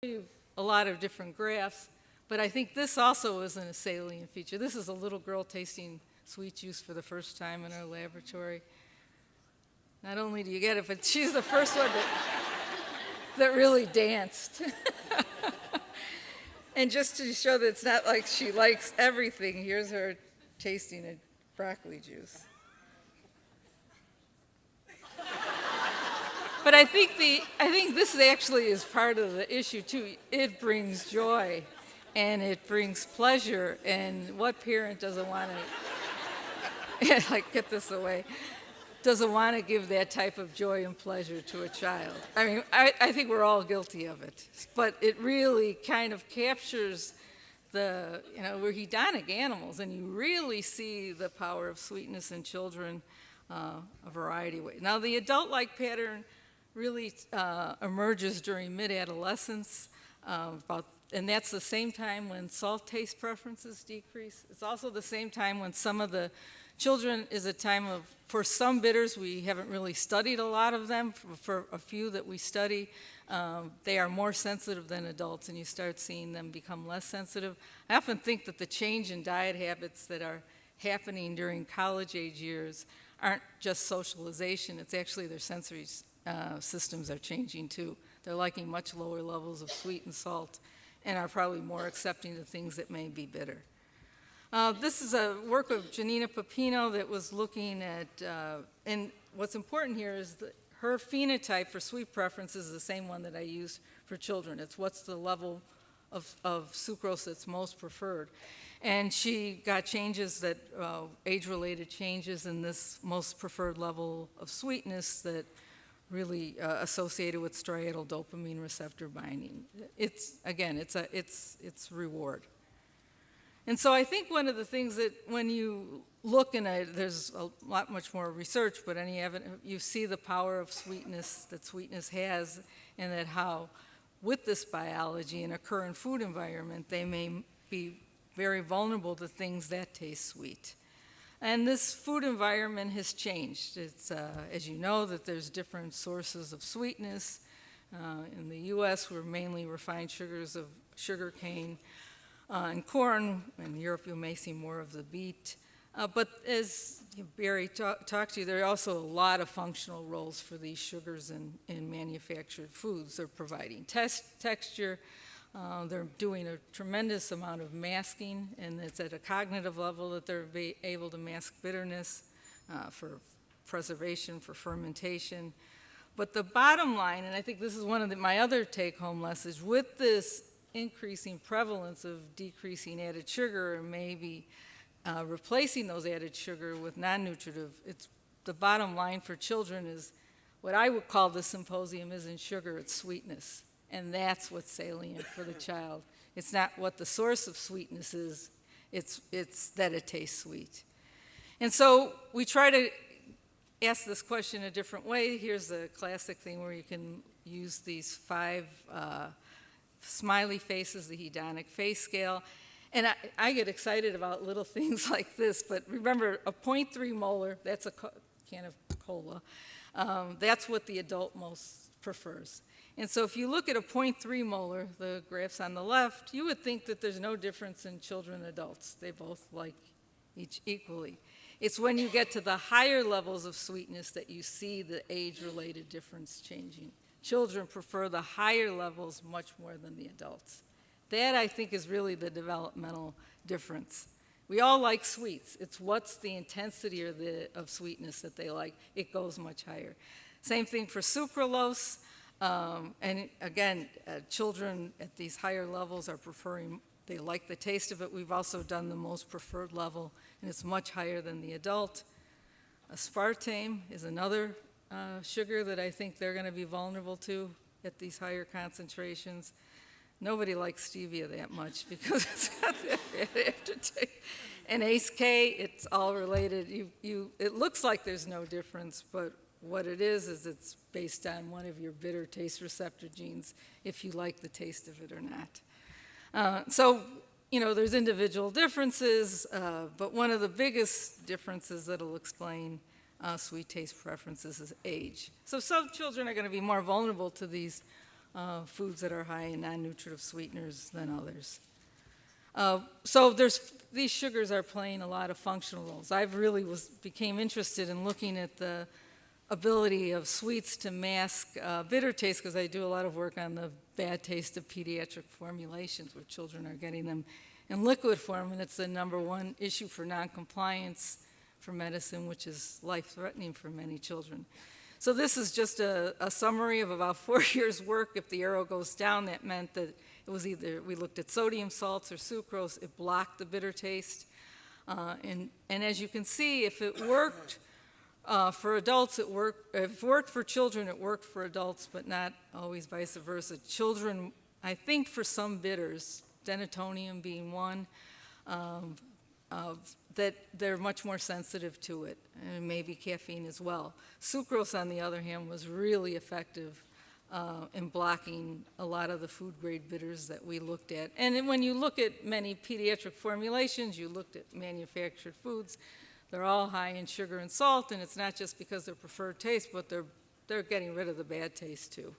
you a lot of different graphs, but I think this also isn't a salient feature. This is a little girl tasting sweet juice for the first time in our laboratory. Not only do you get it, but she's the first one that really danced. And just to show that it's not like she likes everything, here's her tasting a broccoli juice. But I think this actually is part of the issue too. It brings joy, and it brings pleasure. And what parent doesn't want to, like, get this away, doesn't want to give that type of joy and pleasure to a child? I mean, I think we're all guilty of it. But it really kind of captures we're hedonic animals, and you really see the power of sweetness in children a variety of ways. Now, the adult-like pattern really emerges during mid-adolescence, and that's the same time when salt taste preferences decrease. It's also the same time when some of the children is a time of, for some bitters, we haven't really studied a lot of them. For a few that we study, they are more sensitive than adults, and you start seeing them become less sensitive. I often think that the change in diet habits that are happening during college age years aren't just socialization, it's actually their sensory systems are changing too. They're liking much lower levels of sweet and salt and are probably more accepting of things that may be bitter. This is a work of Janina Pepino that was looking at, and what's important here is that her phenotype for sweet preference is the same one that I use for children. It's what's the level of sucrose that's most preferred. And she got changes that, age-related changes in this most preferred level of sweetness that really associated with striatal dopamine receptor binding. It's reward. And so I think one of the things that when you look, and there's a lot much more research, but any evidence, you see the power of sweetness that sweetness has, and that how with this biology in a current food environment, they may be very vulnerable to things that taste sweet. And this food environment has changed. It's, as you know, that there's different sources of sweetness. In the US, we're mainly refined sugars of sugar cane and corn. In Europe, you may see more of the beet. But as Barry talked to you, there are also a lot of functional roles for these sugars in manufactured foods. They're providing texture. They're doing a tremendous amount of masking, and it's at a cognitive level that they're able to mask bitterness for preservation, for fermentation. But the bottom line, and I think this is one of my other take-home lessons, with this increasing prevalence of decreasing added sugar and maybe replacing those added sugar with non-nutritive, it's the bottom line for children is what I would call the symposium isn't sugar, it's sweetness. And that's what's salient for the child. It's not what the source of sweetness is, it's that it tastes sweet. And so we try to ask this question a different way. Here's the classic thing where you can use these 5 smiley faces, the hedonic face scale. And I get excited about little things like this, but remember, a 0.3 molar, that's a can of cola, that's what the adult most prefers. And so if you look at a 0.3 molar, the graphs on the left, you would think that there's no difference in children and adults. They both like each equally. It's when you get to the higher levels of sweetness that you see the age-related difference changing. Children prefer the higher levels much more than the adults. That, I think, is really the developmental difference. We all like sweets. It's what's the intensity of sweetness that they like. It goes much higher. Same thing for sucralose. And again, children at these higher levels are preferring, they like the taste of it. We've also done the most preferred level, and it's much higher than the adult. Aspartame is another sugar that I think they're going to be vulnerable to at these higher concentrations. Nobody likes stevia that much because it's got that bad aftertaste. And ACE-K, it's all related. It looks like there's no difference, but what it is it's based on one of your bitter taste receptor genes, if you like the taste of it or not. So, there's individual differences, but one of the biggest differences that'll explain sweet taste preferences is age. So some children are going to be more vulnerable to these foods that are high in non-nutritive sweeteners than others. So these sugars are playing a lot of functional roles. I've really became interested in looking at the ability of sweets to mask bitter taste, because I do a lot of work on the bad taste of pediatric formulations where children are getting them in liquid form, and it's the number one issue for noncompliance for medicine, which is life-threatening for many children. So this is just a summary of about 4 years' work. If the arrow goes down, that meant that it was either we looked at sodium salts or sucrose. It blocked the bitter taste. And as you can see, if it worked for adults, it worked. If it worked for children, it worked for adults, but not always vice versa. Children, I think for some bitters, denatonium being one, that they're much more sensitive to it, and maybe caffeine as well. Sucrose, on the other hand, was really effective in blocking a lot of the food-grade bitters that we looked at. And when you look at many pediatric formulations, you looked at manufactured foods, they're all high in sugar and salt, and it's not just because they're preferred taste, but they're getting rid of the bad taste too.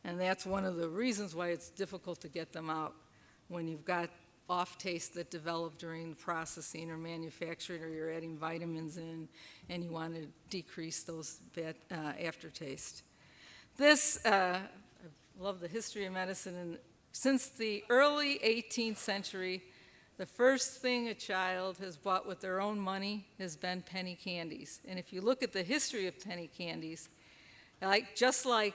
And that's one of the reasons why it's difficult to get them out when you've got off taste that develop during the processing or manufacturing, or you're adding vitamins in and you want to decrease those bad aftertaste. This, I love the history of medicine, and since the early 18th century, the first thing a child has bought with their own money has been penny candies. And if you look at the history of penny candies, just like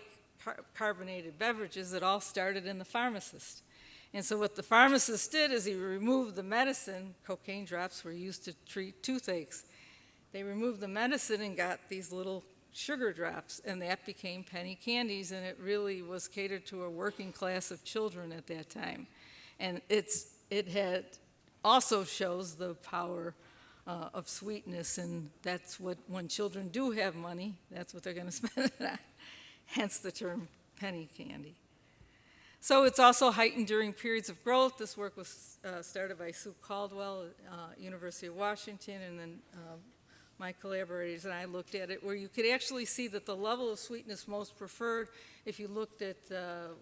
carbonated beverages, it all started in the pharmacist. And so what the pharmacist did is he removed the medicine. Cocaine drops were used to treat toothaches. They removed the medicine and got these little sugar drops, and that became penny candies, and it really was catered to a working class of children at that time. And it had also shows the power of sweetness, and that's what, when children do have money, that's what they're going to spend it on, hence the term penny candy. So it's also heightened during periods of growth. This work was started by Sue Caldwell at University of Washington, and then my collaborators and I looked at it, where you could actually see that the level of sweetness most preferred, if you looked at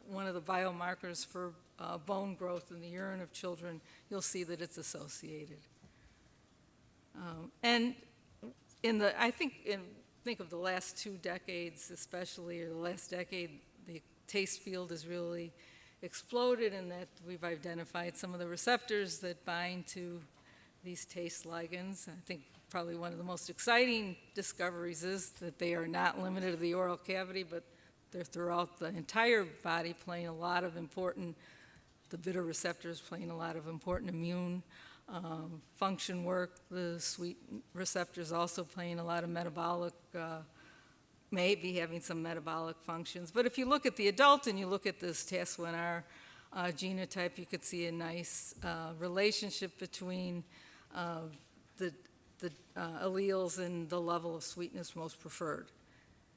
one of the biomarkers for bone growth in the urine of children, you'll see that it's associated. And I think of the last 2 decades especially, or the last decade, the taste field has really exploded, in that we've identified some of the receptors that bind to these taste ligands. I think probably one of the most exciting discoveries is that they are not limited to the oral cavity, but they're throughout the entire body, playing a lot of important, the bitter receptors playing a lot of important immune function work. The sweet receptors also playing a lot of metabolic, maybe having some metabolic functions. But if you look at the adult and you look at this TAS1R genotype, you could see a nice relationship between the alleles and the level of sweetness most preferred.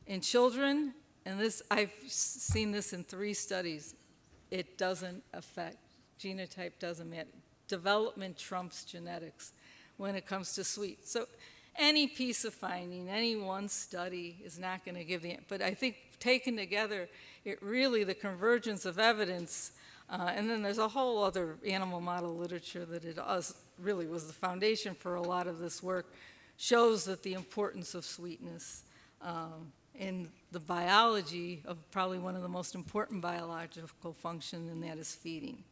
In children, and this I've seen this in 3 studies, it doesn't affect, genotype doesn't matter. Development trumps genetics when it comes to sweet. So any piece of finding, any one study is not going to give the, but I think taken together, it really, the convergence of evidence, and then there's a whole other animal model literature that really was the foundation for a lot of this work, shows that the importance of sweetness in the biology of probably one of the most important biological function, and that is feeding.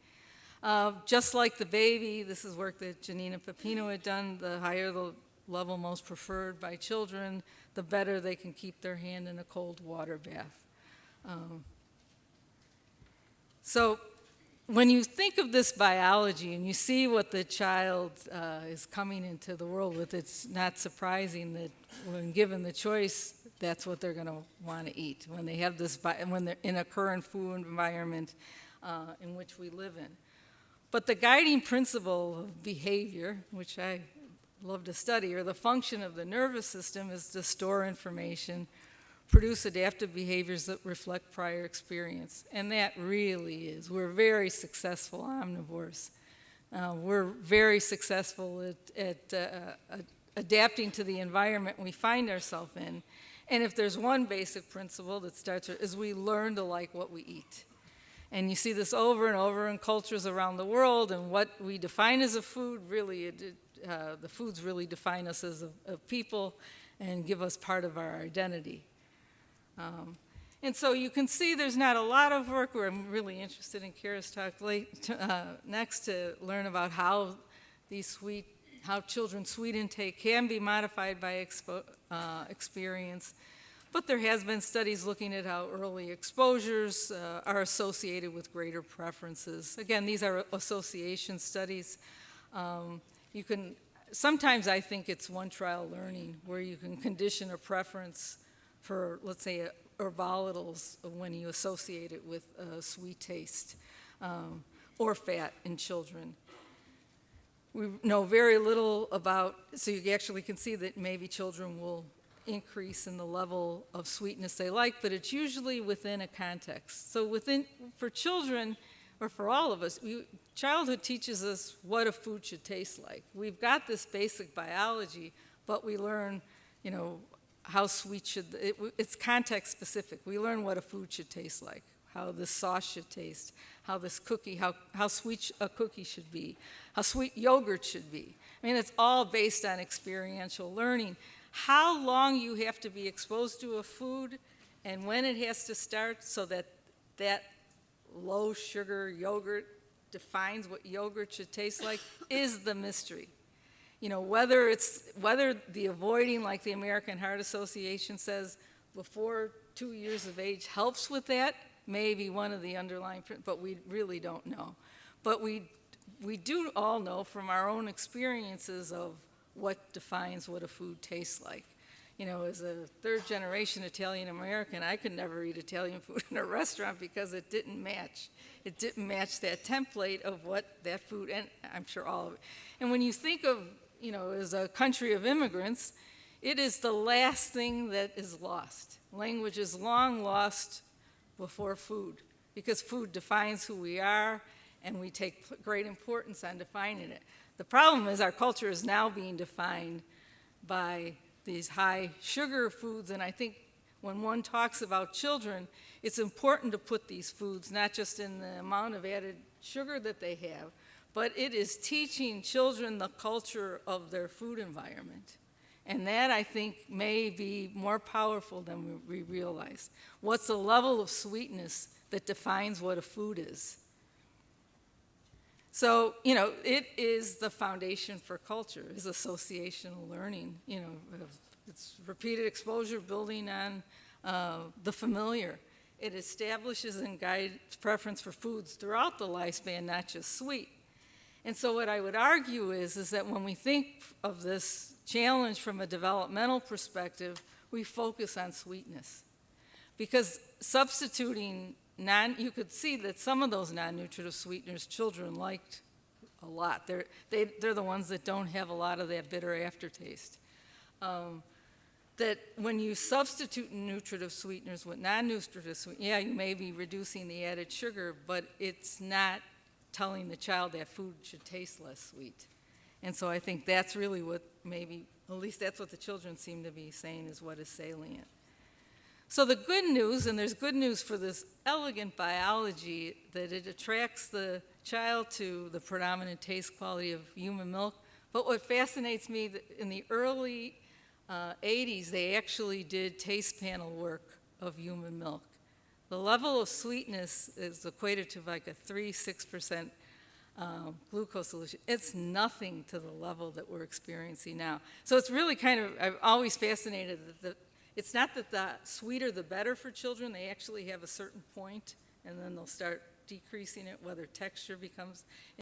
Just like the baby, this is work that Janina Pepino had done, the higher the level most preferred by children, the better they can keep their hand in a cold water bath. So when you think of this biology and you see what the child is coming into the world with, it's not surprising that when given the choice, that's what they're going to want to eat when they have this, when they're in a current food environment in which we live in. But the guiding principle of behavior, which I love to study, or the function of the nervous system, is to store information, produce adaptive behaviors that reflect prior experience. And that really is, we're very successful omnivores. We're very successful at adapting to the environment we find ourselves in. And if there's one basic principle that starts, is we learn to like what we eat. And you see this over and over in cultures around the world, and what we define as a food, really, the foods really define us as a people and give us part of our identity. And so you can see there's not a lot of work where I'm really interested in Kara's talk next to learn about how children's sweet intake can be modified by experience. But there has been studies looking at how early exposures are associated with greater preferences. Again, these are association studies. Sometimes I think it's one trial learning where you can condition a preference for, let's say, volatiles when you associate it with a sweet taste or fat in children. We know very little about, so you actually can see that maybe children will increase in the level of sweetness they like, but it's usually within a context. So for children, or for all of us, childhood teaches us what a food should taste like. We've got this basic biology, but we learn, how sweet it's context specific. We learn what a food should taste like, how this sauce should taste, how this cookie, how sweet a cookie should be, how sweet yogurt should be. I mean, it's all based on experiential learning. How long you have to be exposed to a food and when it has to start so that low sugar yogurt defines what yogurt should taste like is the mystery. Whether the avoiding, like the American Heart Association says, before 2 years of age helps with that, may be one of the underlying, but we really don't know. But we do all know from our own experiences of what defines what a food tastes like. As a third-generation Italian-American, I could never eat Italian food in a restaurant because it didn't match. It didn't match that template of what that food, and I'm sure all of it. And when you think of, as a country of immigrants, it is the last thing that is lost. Language is long lost before food, because food defines who we are, and we take great importance on defining it. The problem is our culture is now being defined by these high sugar foods, and I think when one talks about children, it's important to put these foods not just in the amount of added sugar that they have, but it is teaching children the culture of their food environment. And that, I think, may be more powerful than we realize. What's the level of sweetness that defines what a food is? So, it is the foundation for culture, is associational learning. It's repeated exposure building on the familiar. It establishes and guides preference for foods throughout the lifespan, not just sweet. And so what I would argue is that when we think of this challenge from a developmental perspective, we focus on sweetness. Because substituting you could see that some of those non-nutritive sweeteners children liked a lot. They're the ones that don't have a lot of that bitter aftertaste. That when you substitute nutritive sweeteners with non-nutritive sweeteners, you may be reducing the added sugar, but it's not telling the child that food should taste less sweet. And so I think that's really what at least that's what the children seem to be saying is what is salient. So the good news, and there's good news for this elegant biology, that it attracts the child to the predominant taste quality of human milk. But what fascinates me, in the early 80s, they actually did taste panel work of human milk. The level of sweetness is equated to like a 3-6% glucose solution. It's nothing to the level that we're experiencing now. So it's really I'm always fascinated that it's not that the sweeter the better for children. They actually have a certain point, and then they'll start decreasing it, whether texture becomes